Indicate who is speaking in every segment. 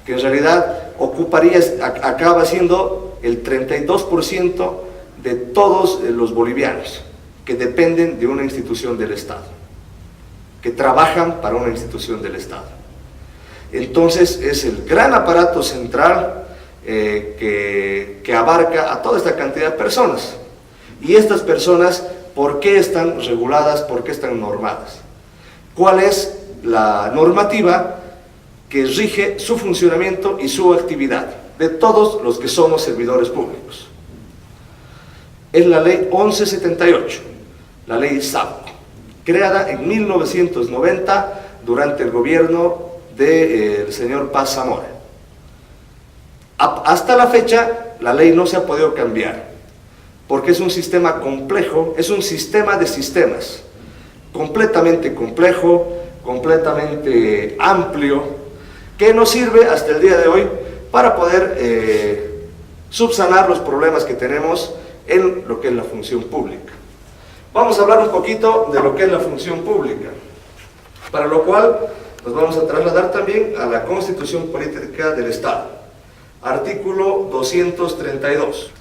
Speaker 1: que en realidad acaba siendo el 32% de todos los bolivianos que dependen de una institución del Estado, que trabajan para una institución del Estado. Entonces es el gran aparato central que abarca a toda esta cantidad de personas. Y estas personas, ¿por qué están reguladas? ¿Por qué están normadas? ¿Cuál es la normativa que rige su funcionamiento y su actividad de todos los que somos servidores públicos? Es la ley 1178, la ley SAP, creada en 1990 durante el gobierno del señor Paz Zamora. Hasta la fecha, la ley no se ha podido cambiar, porque es un sistema complejo, es un sistema de sistemas, completamente complejo, completamente amplio, que nos sirve hasta el día de hoy para poder subsanar los problemas que tenemos en lo que es la función pública. Vamos a hablar un poquito de lo que es la función pública, para lo cual nos vamos a trasladar también a la Constitución Política del Estado. Artículo 232,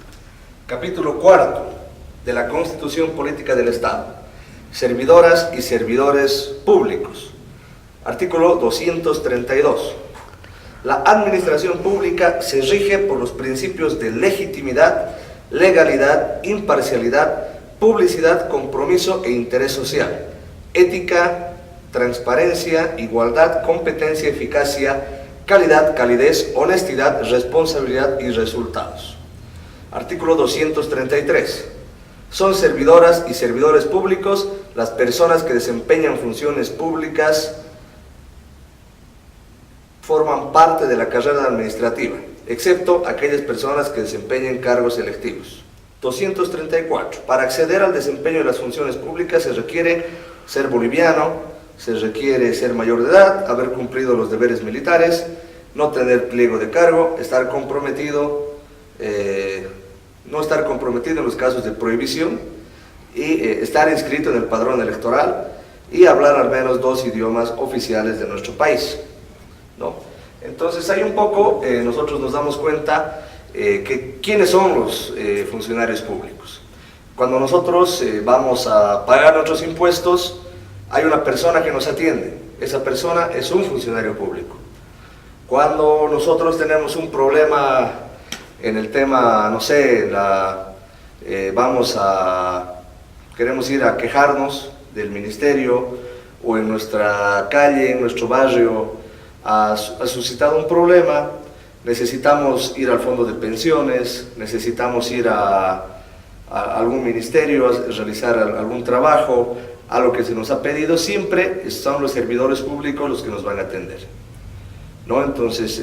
Speaker 1: capítulo 4 de la Constitución Política del Estado. Servidoras y servidores públicos. Artículo 232. La administración pública se rige por los principios de legitimidad, legalidad, imparcialidad, publicidad, compromiso e interés social, ética, transparencia, igualdad, competencia, eficacia, calidad, calidez, honestidad, responsabilidad y resultados. Artículo 233. Son servidoras y servidores públicos las personas que desempeñan funciones públicas, forman parte de la carrera administrativa, excepto aquellas personas que desempeñen cargos electivos. 234. Para acceder al desempeño de las funciones públicas se requiere ser boliviano, se requiere ser mayor de edad, haber cumplido los deberes militares, no tener pliego de cargo, estar comprometido, no estar comprometido en los casos de prohibición y estar inscrito en el padrón electoral y hablar al menos 2 idiomas oficiales de nuestro país, ¿no? Entonces hay un poco, nosotros nos damos cuenta que quiénes son los funcionarios públicos. Cuando nosotros vamos a pagar nuestros impuestos, hay una persona que nos atiende, esa persona es un funcionario público. Cuando nosotros tenemos un problema en el tema, no sé, queremos ir a quejarnos del ministerio o en nuestra calle, en nuestro barrio, ha suscitado un problema, necesitamos ir al fondo de pensiones, necesitamos ir a algún ministerio a realizar algún trabajo, a lo que se nos ha pedido, siempre son los servidores públicos los que nos van a atender, ¿no? Entonces,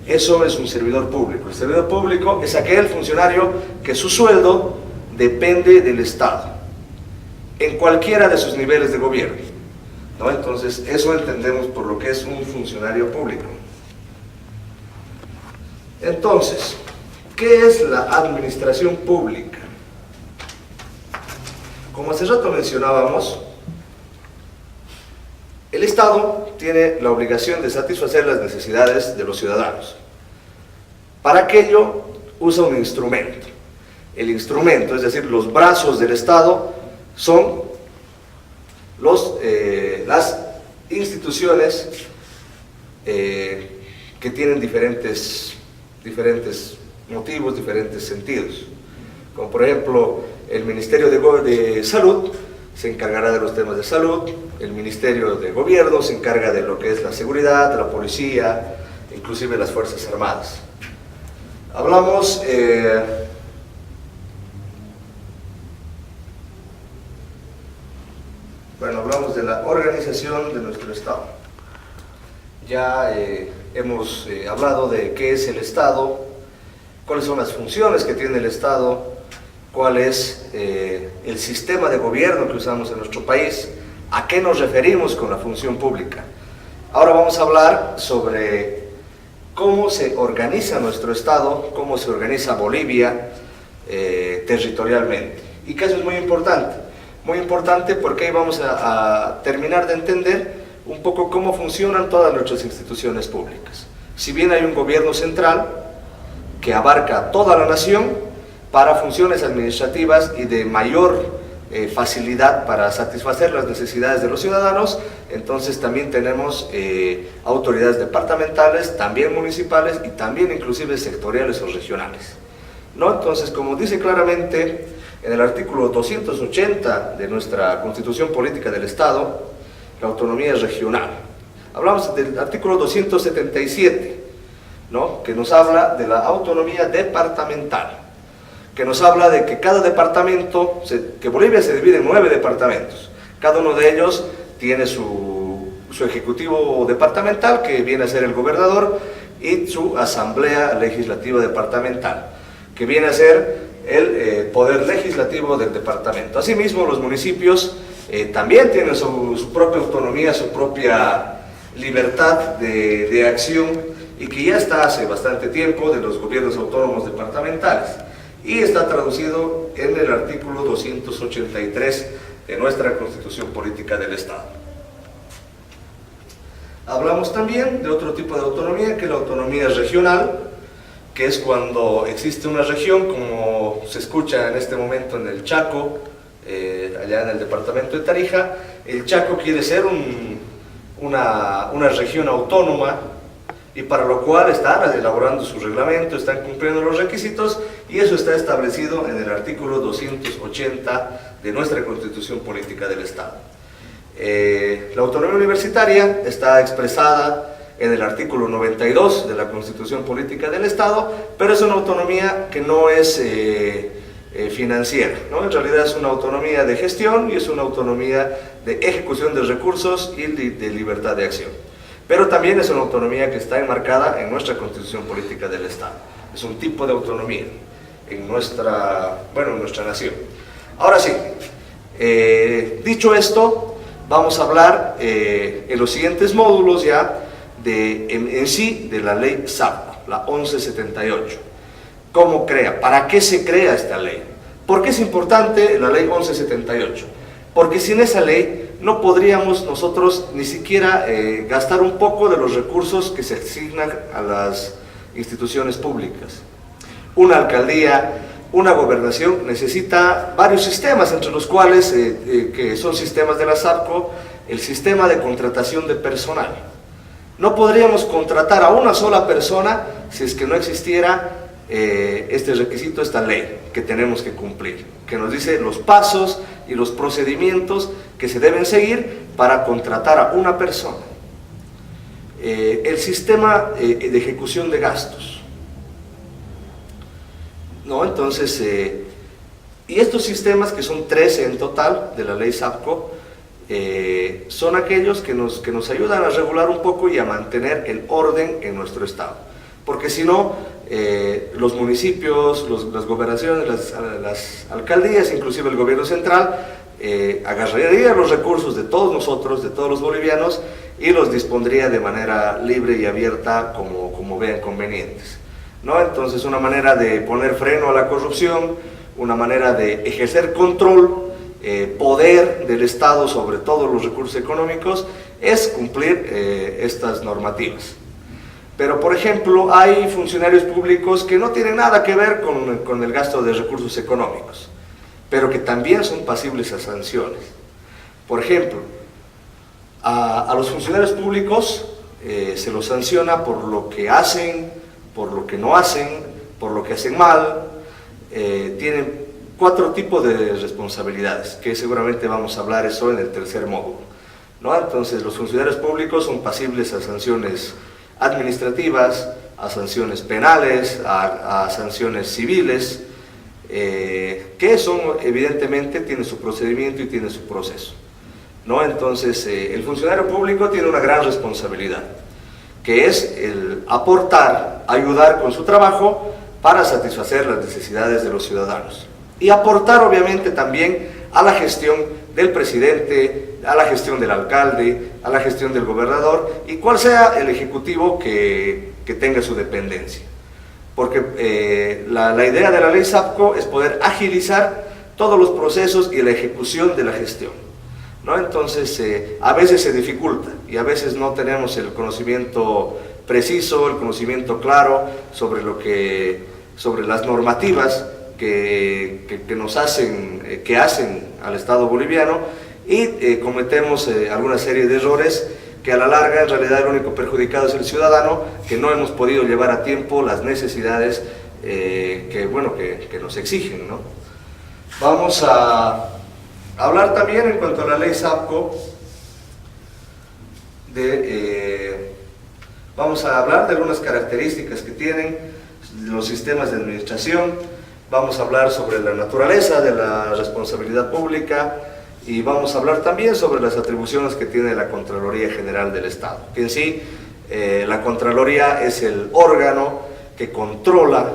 Speaker 1: eso es un servidor público. El servidor público es aquel funcionario que su sueldo depende del Estado, en cualquiera de sus niveles de gobierno, ¿no? Entonces, eso entendemos por lo que es un funcionario público. Entonces, ¿qué es la administración pública? Como hace rato mencionábamos, el Estado tiene la obligación de satisfacer las necesidades de los ciudadanos. Para aquello usa un instrumento. El instrumento, es decir, los brazos del Estado, son las instituciones que tienen diferentes motivos, diferentes sentidos. Como por ejemplo, el Ministerio de Salud se encargará de los temas de salud, el Ministerio de Gobierno se encarga de lo que es la seguridad, la policía, inclusive las Fuerzas Armadas. Hablamos de la organización de nuestro Estado. Ya hemos hablado de qué es el Estado, cuáles son las funciones que tiene el Estado, cuál es el sistema de gobierno que usamos en nuestro país, a qué nos referimos con la función pública. Ahora vamos a hablar sobre cómo se organiza nuestro Estado, cómo se organiza Bolivia territorialmente. Y que eso es muy importante porque ahí vamos a terminar de entender un poco cómo funcionan todas nuestras instituciones públicas. Si bien hay un gobierno central que abarca toda la nación para funciones administrativas y de mayor facilidad para satisfacer las necesidades de los ciudadanos, entonces también tenemos autoridades departamentales, también municipales y también inclusive sectoriales o regionales, ¿no? Entonces, como dice claramente en el artículo 280 de nuestra Constitución Política del Estado, la autonomía es regional. Hablamos del artículo 277, ¿no?, que nos habla de la autonomía departamental, que nos habla de que cada departamento, que Bolivia se divide en 9 departamentos, cada uno de ellos tiene su ejecutivo departamental, que viene a ser el gobernador, y su asamblea legislativa departamental, que viene a ser el poder legislativo del departamento. Asimismo, los municipios también tienen su propia autonomía, su propia libertad de acción, y que ya está hace bastante tiempo de los gobiernos autónomos departamentales, y está traducido en el artículo 283 de nuestra Constitución Política del Estado. Hablamos también de otro tipo de autonomía, que es la autonomía regional, que es cuando existe una región, como se escucha en este momento en el Chaco, allá en el departamento de Tarija. El Chaco quiere ser una región autónoma, y para lo cual están elaborando su reglamento, están cumpliendo los requisitos, y eso está establecido en el artículo 280 de nuestra Constitución Política del Estado. La autonomía universitaria está expresada en el artículo 92 de la Constitución Política del Estado, pero es una autonomía que no es financiera, ¿no? En realidad es una autonomía de gestión y es una autonomía de ejecución de recursos y de libertad de acción. Pero también es una autonomía que está enmarcada en nuestra Constitución Política del Estado. Es un tipo de autonomía en nuestra nación. Ahora sí, dicho esto, vamos a hablar en los siguientes módulos ya en sí de la ley SAPCO, la 1178. ¿Cómo crea? ¿Para qué se crea esta ley? ¿Por qué es importante la ley 1178? Porque sin esa ley no podríamos nosotros ni siquiera gastar un poco de los recursos que se asignan a las instituciones públicas. Una alcaldía, una gobernación necesita varios sistemas, entre los cuales, que son sistemas de la SAPCO, el sistema de contratación de personal. No podríamos contratar a una sola persona si es que no existiera este requisito, esta ley que tenemos que cumplir, que nos dice los pasos y los procedimientos que se deben seguir para contratar a una persona. El sistema de ejecución de gastos, ¿no? Entonces, y estos sistemas, que son 13 en total de la ley SAPCO, son aquellos que nos ayudan a regular un poco y a mantener el orden en nuestro estado, porque si no, los municipios, las gobernaciones, las alcaldías, inclusive el gobierno central, agarraría los recursos de todos nosotros, de todos los bolivianos, y los dispondría de manera libre y abierta como vean convenientes, ¿no? Entonces, una manera de poner freno a la corrupción, una manera de ejercer control, poder del Estado sobre todos los recursos económicos, es cumplir estas normativas. Pero, por ejemplo, hay funcionarios públicos que no tienen nada que ver con el gasto de recursos económicos, pero que también son pasibles a sanciones. Por ejemplo, a los funcionarios públicos se los sanciona por lo que hacen, por lo que no hacen, por lo que hacen mal. Tienen 4 tipos de responsabilidades, que seguramente vamos a hablar eso en el tercer módulo, ¿no? Entonces, los funcionarios públicos son pasibles a sanciones administrativas, a sanciones penales, a sanciones civiles, que son, evidentemente, tienen su procedimiento y tienen su proceso, ¿no? Entonces, el funcionario público tiene una gran responsabilidad, que es el aportar, ayudar con su trabajo para satisfacer las necesidades de los ciudadanos, y aportar obviamente también a la gestión del presidente, a la gestión del alcalde, a la gestión del gobernador, y cuál sea el ejecutivo que tenga su dependencia. Porque la idea de la ley SAPCO es poder agilizar todos los procesos y la ejecución de la gestión, ¿no? Entonces, a veces se dificulta y a veces no tenemos el conocimiento preciso, el conocimiento claro sobre sobre las normativas que hacen al Estado boliviano, y cometemos alguna serie de errores que a la larga en realidad el único perjudicado es el ciudadano, que no hemos podido llevar a tiempo las necesidades que nos exigen, ¿no? Vamos a hablar también en cuanto a la ley SAPCO, vamos a hablar de algunas características que tienen los sistemas de administración, vamos a hablar sobre la naturaleza de la responsabilidad pública, y vamos a hablar también sobre las atribuciones que tiene la Contraloría General del Estado, que en sí la Contraloría es el órgano que controla,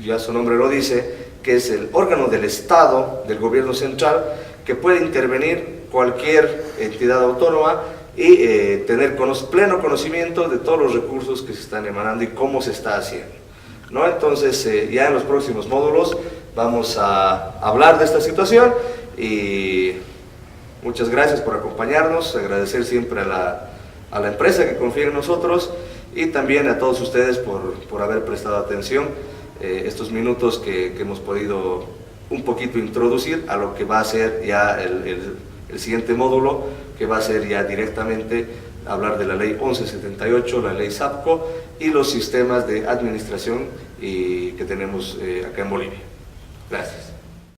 Speaker 1: ya su nombre lo dice, que es el órgano del Estado, del gobierno central, que puede intervenir cualquier entidad autónoma y tener pleno conocimiento de todos los recursos que se están emanando y cómo se está haciendo, ¿no? Entonces, ya en los próximos módulos vamos a hablar de esta situación, y muchas gracias por acompañarnos, agradecer siempre a la empresa que confía en nosotros, y también a todos ustedes por haber prestado atención estos minutos que hemos podido un poquito introducir a lo que va a ser ya el siguiente módulo, que va a ser ya directamente hablar de la ley 1178, la ley SAPCO y los sistemas de administración que tenemos acá en Bolivia. Gracias.